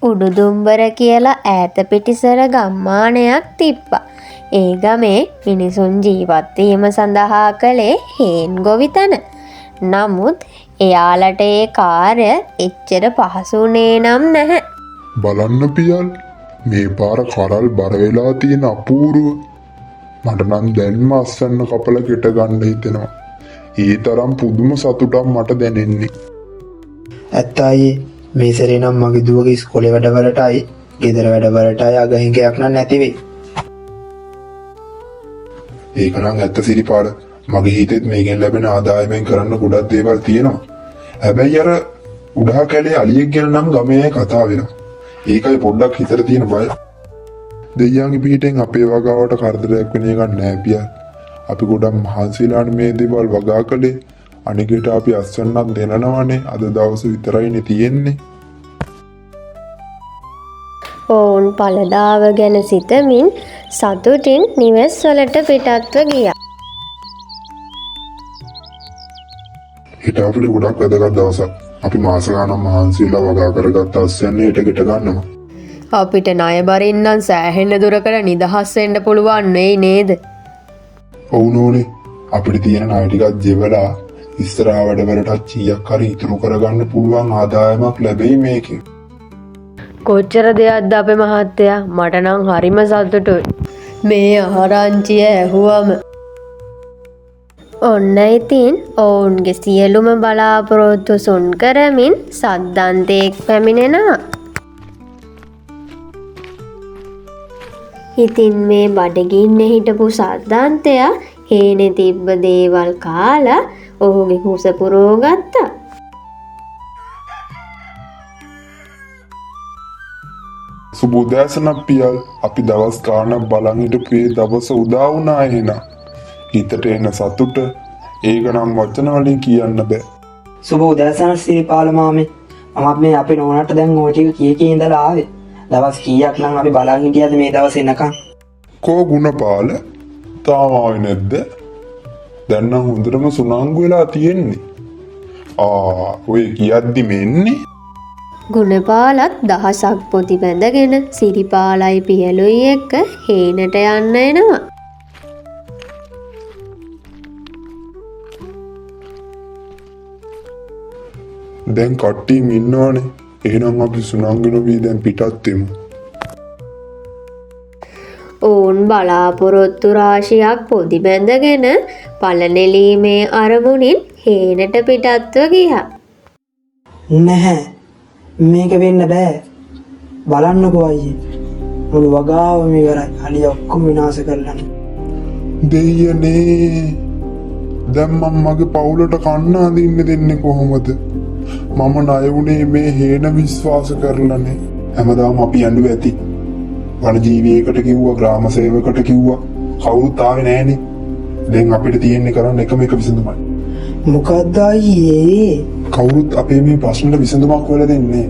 උඩුදුම්බර කියලා ඈත පිටිසර ගම්මානයක් තිබ්බා. ඒ ගමේ මිනිසුන් ජීවත් වීම සඳහා කළේ හේන් ගොවි තැන. නමුත් එයාලට ඒ කාර්ය එච්චර පහසු වුණේ නම් නැහැ. බලන්න පියල් මේ පාර කරල් බර වෙලා තියෙන අපූරුව. මට නම් දැන්ම අස්සන්න කපල කෙට ගන්න හිතෙනවා. ඒ තරම් පුදුම සතුටක් මට දැනෙන්නේ. ඇත්ත අයියේ මේ සැරේ නම් මගේ දුවගේ ඉස්කෝලේ වැඩවලටයි ගෙදර වැඩවලටයි අගහිඟයක් නම් නැති වෙයි. ඒක නම් ඇත්ත සිරිපාල. මගේ හිතෙත් මේකෙන් ලැබෙන ආදායමෙන් කරන්න ගොඩක් දේවල් තියෙනවා. හැබැයි අර උඩහ කැලේ අලියෙක් ගැන නම් ගමේ අය කතා වෙනවා. ඒකයි පොඩ්ඩක් හිතට තියෙන බය. දෙයියන්ගේ පිටින් අපේ වගාවට කරදරයක් වෙන එකක් නෑ පියා. අපි ගොඩක් මහන්සිලානේ මේ දේවල් වගා කළේ. අනිකට අපි අස්සන්නක් දෙනනවනේ. අද දවස් විතරයිනේ තියෙන්නේ. ඔවුන් පළදාව ගැන සිතමින් සතුටින් නිවෙස් වලට පිටත්ව ගියා. හිට අපිට ගොඩක් වැදගත් දවසක්. අපි මාස ගාණක් මහන්සිලා වගා කරගත්ත අස්සන්නේ හෙටකට ගන්නවා. අපිට ණය බරින් නම් සෑහෙන දුරකට නිදහස් වෙන්න පුළුවන් නෙයි නේද? ඔව් නෝනේ. අපිට තියෙන ණය ටිකක් ජීවලා ඉස්සරහා වැඩවලට චීයක් හරි ඉතුරු කරගන්න පුළුවන් ආදායමක් ලැබෙයි මේකෙන්. කොච්චර දෙයක්ද අපේ මහත්තයා? මට නම් හරිම සතුටුයි මේ ආරංචිය ඇහුවම. ඔන්න ඉතින් ඔවුන්ගේ සියලුම බලාපොරොත්තු සුන් කරමින් සද්දන්තයෙක් පැමිණෙනවා. ඉතින් මේ බඩගින්නේ හිටපු සද්දන්තයා හේනේ තිබ්බ දේවල් කාලා ඔහුගේ හුස පුරව ගත්තා. සුබ උදෑසනක් පියල්. අපි දවස් ගාණක් බලන් හිටපු ඒ දවස උදා වුණා එහෙනම්. හිතට එන සතුට ඒක නම් වචන වලින් කියන්න බෑ. සුබ උදෑසන සිරිපාල මාමේ. මමත් මේ අපේ නෝනාට දැන් ওই ටික කී ඉඳලා ආවේ. දවස් කීයක් නම් අපි බලන් හිටියද මේ දවස් එනකන්? කෝ ගුණපාල තාම ආවේ නැද්ද? දැන් නම් හොඳටම සුණංගු වෙලා තියෙන්නේ. ඔය කියද්දි මෙන්නේ ගුණපාලත් දහසක් පොති බැඳගෙන සිරිපාලයි පියලුයි එක්ක හේනට යන්න එනවා. දැන් කට්ටියම ඉන්නවනේ. එහෙනම් අපි සුණංගු නොවී දැන් පිටත් වෙමු. ඔවුන් බලාපොරොත්තු රාශියක් පොදි බැඳගෙන පලනෙලීමේ අරමුණින් හේනට පිටත්ව ගියා. නැහැ. මේක වෙන්න බෑ. බලන්නකෝ අයියේ. මුළු වගාවම ඉවරයි. අලිය ඔක්කොම විනාශ කරලානේ. දෙයියනේ. දැන් මම මගේ පවුලට කන්න අඳින්න දෙන්නේ කොහොමද? මම ණය වුණේ මේ හේන විශ්වාස කරලානේ. හැමදාම අපි යඬු ඇති. වන ජීවියකට කිව්වා, ග්‍රාම සේවකට කිව්වා. කවුරුත් ආවේ නැහනේ. දැන් අපිට තියෙන්නේ කරන්න එකම එක විසඳුමයි. මොකද්ද අයියේ? කවුරුත් අපේ මේ ප්‍රශ්නෙට විසඳුමක් හොයලා දෙන්නේ.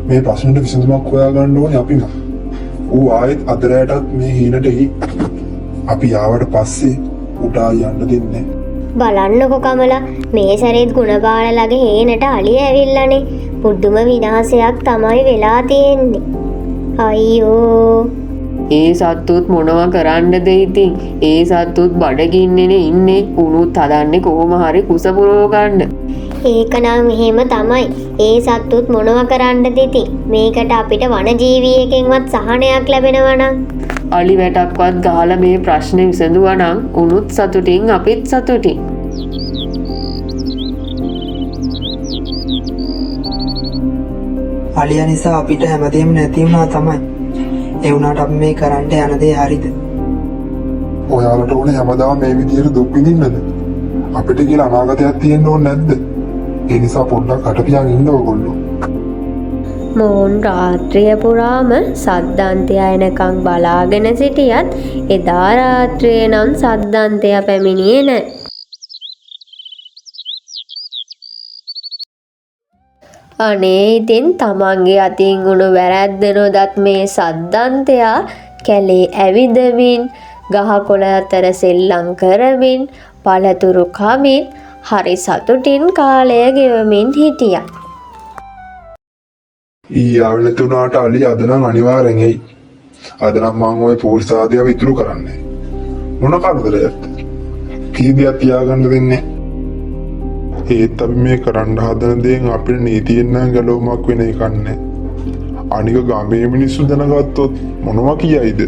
මේ ප්‍රශ්නෙට විසඳුමක් හොයාගන්න ඕනේ අපිම. ඌ ආයෙත් අතරයටත් මේ හීනට අපි ආවට පස්සේ උටා යන්න දෙන්නේ. බලන්නකො කමලා මේ සැරේත් ගුණපාලලගේ හේනට අලිය ඇවිල්ලානේ. පුදුම විනාශයක් තමයි වෙලා තියෙන්නේ. අයියෝ. ඒ සත්තුත් මොනවා කරන්නද ඉතින්? ඒ සත්තුත් බඩගින්නේනේ ඉන්නේ. උණුත් හදන්නේ කොහොම හරි කුස පුරව ගන්න. ඒකනම් එහෙම තමයි. ඒ සත්තුත් මොනවා කරන්නද ඉතින්? මේකට අපිට වනජීවියෙක්ගෙන්වත් සහනයක් ලැබෙනවා නම් අලි වැටක්වත් ගහලා මේ ප්‍රශ්නේ විසඳුවා නම් උණුත් සතුටින් අපිත් සතුටින්. අලිය නිසා අපිට හැමදේම නැති වුණා තමයි. ඒ වුණාට අපි මේ කරන්න යන දේ හරිද? ඔයාලට ඕනේ හැමදාම මේ විදියට දුක් විඳින්නද? අපිට කියලා අනාගතයක් තියෙන්න ඕනේ නැද්ද? ඒ නිසා පොඩ්ඩක් අටපියන් ඉන්න ඕගොල්ලෝ. මොවුන් රාත්‍රිය පුරාම සද්දන්තය එනකං බලාගෙන සිටියත් එදා රාත්‍රියේ නම් සද්දන්තය පැමිණියේ නැහැ. අනේ ඉතින් තමන්ගේ අතින් උණු වැරැද්ද නොදත් මේ සද්දන්තයා කැලේ ඇවිදමින් ගහකොළ අතර සෙල්ලම් කරමින් පළතුරු කමින් හරි සතුටින් කාලය ගෙවමින් හිටියා. ඊයාව නැතුණාට අලි අද නම් අනිවාර්යෙන් එයි. අද නම් මම ওই පොලිස් ආදියාව ඉතුරු කරන්නේ. මොන කරදරයක්ද? කීදියක් තියාගන්න දෙන්නේ. ඒත් අපි මේ කරන්න හදන දේෙන් අපිට නීතියෙන් නම් ගැලවුමක් වෙන එකක් නැහැ. අනික ගමේ මිනිස්සු දැනගත්තොත් මොනවා කියයිද?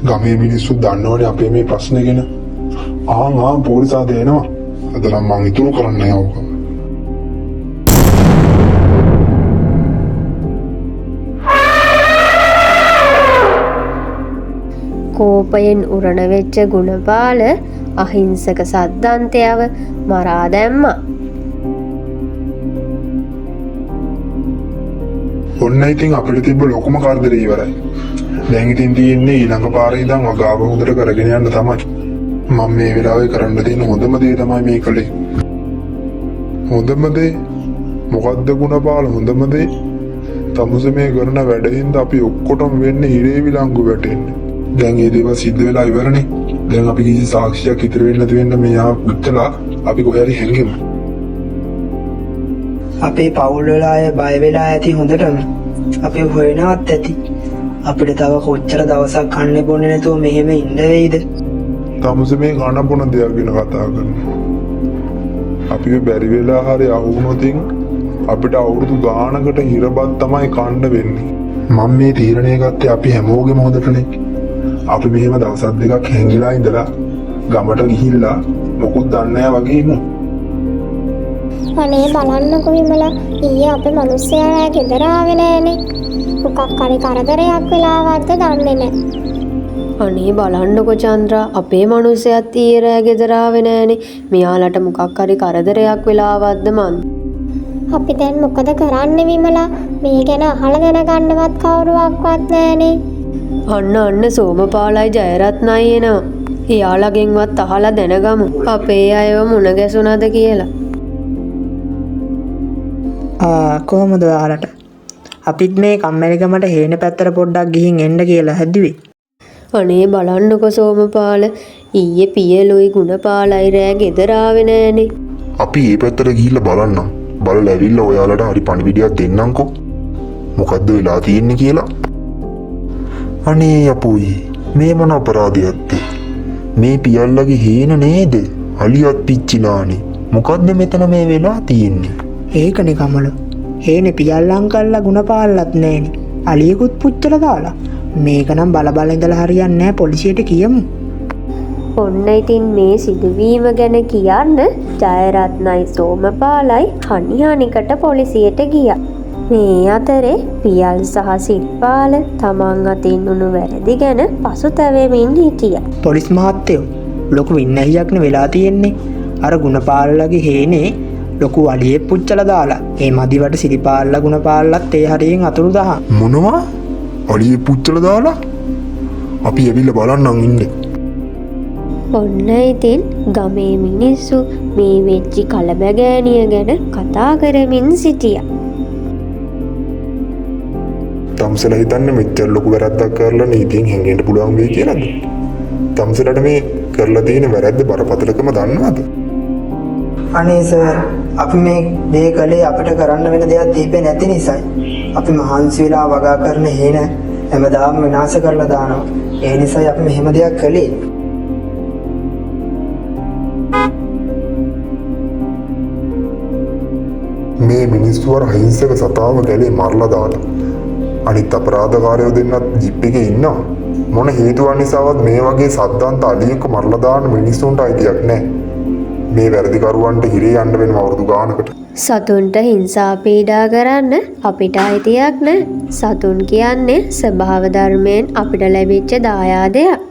ගමේ මිනිස්සු දන්නවනේ අපේ මේ ප්‍රශ්නේ ගැන. ආන් පොලිස් ආදිය එනවා. අද නම් මම ඉතුරු කරන්නේ නැහැ ඕක. කෝපයෙන් උරණ වෙච්ච ගුණපාල අහිංසක සද්දන්තයව මරා දැම්මා. ඔන්න ඉතින් අපිට තිබ්බ ලොකුම කරදරේ ඉවරයි. දැන් ඉතින් තියෙන්නේ ඊළඟ පාරේ ඉඳන් වගාව හොඳට කරගෙන යන්න තමයි. මම මේ වෙලාවේ කරන්න තියෙන හොඳම දේ තමයි මේ කලේ. හොඳම දේ මොකද්ද ගුණපාල? හොඳම දේ තමුසේ මේ කරන වැඩින්ද අපි ඔක්කොටම වෙන්නේ හිරේ විලංගු වැටෙන්නේ. දැන් මේ දේවල් සිද්ධ වෙලා ඉවරනේ. දැන් අපි කිසි සාක්ෂියක් ඉතුරු වෙන්නේ නැති වෙන්න මෙයා පුත්තලා අපි කොහේ හරි හැංගෙමු. අපේ පවුල් වල අය බය වෙලා ඇති හොඳටම. අපි හොයනවත් ඇති. අපිට තව කොච්චර දවසක් කන්නේ බොන්නේ නැතුව මෙහෙම ඉන්න වෙයිද? තමුසේ මේ කන බොන දෙයක් ගැන කතා කරනවා. අපි බැරි වෙලා හරි අහු වුණොත් අපිට අවුරුදු ගානකට හිරබත් තමයි කන්න වෙන්නේ. මම මේ තීරණය ගත්තේ අපි හැමෝගෙම හොඳටනේ. අපි මෙහෙම දවසක් දෙකක් හැංගිලා ඉඳලා ගමට ගිහිල්ලා මොකුත් දන්නේ නැහැ වගේ ඉමු. අනේ බලන්නකෝ විමලා ඊයේ අපේ මිනිස්සයා ගෙදර ආවේ නෑනේ. මොකක් හරි කරදරයක් වෙලාවක්ද දන්නේ නෑ. අනේ බලන්නකො චන්ද්‍රා අපේ මිනිස්සයත් ඊයේ රෑ ගෙදර ආවේ නෑනේ. මෙයාලට මොකක් හරි කරදරයක් වෙලාවක්ද මන්. අපි දැන් මොකද කරන්නේ විමලා? මේ ගැන අහලා දැනගන්නවත් කවුරුවක්වත් නෑනේ. අන්න සෝමපාලයි ජයරත්නයි එනවා. එයාලගෙන්වත් අහලා දැනගමු අපේ අයව මුණ ගැසුණාද කියලා. කොහොමද ඔයාලට? අපිත් මේ කම්මැලිකමට හේන පැත්තට පොඩ්ඩක් ගිහින් එන්න කියලා හැදුවේ. අනේ බලන්නකො සෝමපාල ඊයේ පියලුයි ගුණපාලයි රෑ ගෙදර ආවේ නෑනේ. අපි මේ පැත්තට ගිහිල්ලා බලන්නම්. බලලා ඇවිල්ලා ඔයාලට හරි පණිවිඩයක් දෙන්නම්කෝ. මොකද්ද වෙලා තියෙන්නේ කියලා. අනේ අපුයි මේ මොන අපරාධයක්ද? මේ පියල්ලගේ හේන නේද? අලියත් පිච්චිලානේ. මොකද්ද මෙතන මේ වෙලා තියෙන්නේ? ඒකනේ කමල. හේනේ පියල්ලන් කල්ලා ගුණපාලලත් නෑනේ. අලියෙකුත් පුච්චලා දාලා. මේක නම් බල ඉඳලා හරියන්නේ නෑ පොලිසියට කියමු. ඔන්න ඉතින් මේ සිදුවීම ගැන කියන්න ජයරත්නයි සෝමපාලයි හනිහනිකට පොලිසියට ගියා. මේ අතරේ පියල් සහ සිල්පාල තමන් අතින් උණු වැරදි ගැන පසුතැවෙමින් හිටියා. පොලිස් මහත්තයෝ ලොකු වින්නැහියක්නේ වෙලා තියෙන්නේ. අර ගුණපාලලගේ හේනේ ලොකු අලියෙක් පුච්චලා දාලා. ඒ මදිවට සිරිපාලලා ගුණපාලලත් ඒ හරියෙන් අතුරු දහා. මොනවා? අලියෙක් පුච්චලා දාලා? අපි ඇවිල්ලා බලන්නම් ඉන්නේ. ඔන්න ඉතින් ගමේ මිනිස්සු මේ වෙච්චි කලබගෑනිය ගැන කතා කරමින් සිටියා. තම්සලා හිතන්නේ මෙච්චර ලොකු වැරද්දක් කරලා නීතියෙන් හැංගෙන්න පුළුවන් වෙයි කියලාද? තම්සලට මේ කරලා තියෙන වැරද්ද බරපතලකම දන්නවද? අනේ සර් අපි මේ දේ කලේ අපිට කරන්න වෙන දෙයක් තිබෙන්නේ නැති නිසායි. අපි මහන්සි වෙලා වගා කරන හේන හැමදාම විනාශ කරලා දානවා. ඒ නිසායි අපි මෙහෙම දෙයක් කළේ. මේ මිනිස්සු අර අහිංසක සතාව ගැලේ මරලා දාලා අනිත් අපරාධකාරයෝ දෙන්නත් ජිප් එකේ ඉන්නවා. මොන හේතුවක් නිසාවත් මේ වගේ සද්දන්ත අලියෙක් මරලා දාන මිනිස්සුන්ට අයිතියක් නැහැ. මේ වැරදිකරුවන්ට හිරේ යන්න වෙනවා අවුරුදු ගානකට. සතුන්ට හිංසා පීඩා කරන්න අපිට අයිතියක් නැහැ. සතුන් කියන්නේ ස්වභාව ධර්මයෙන් අපිට ලැබිච්ච දායාදයක්.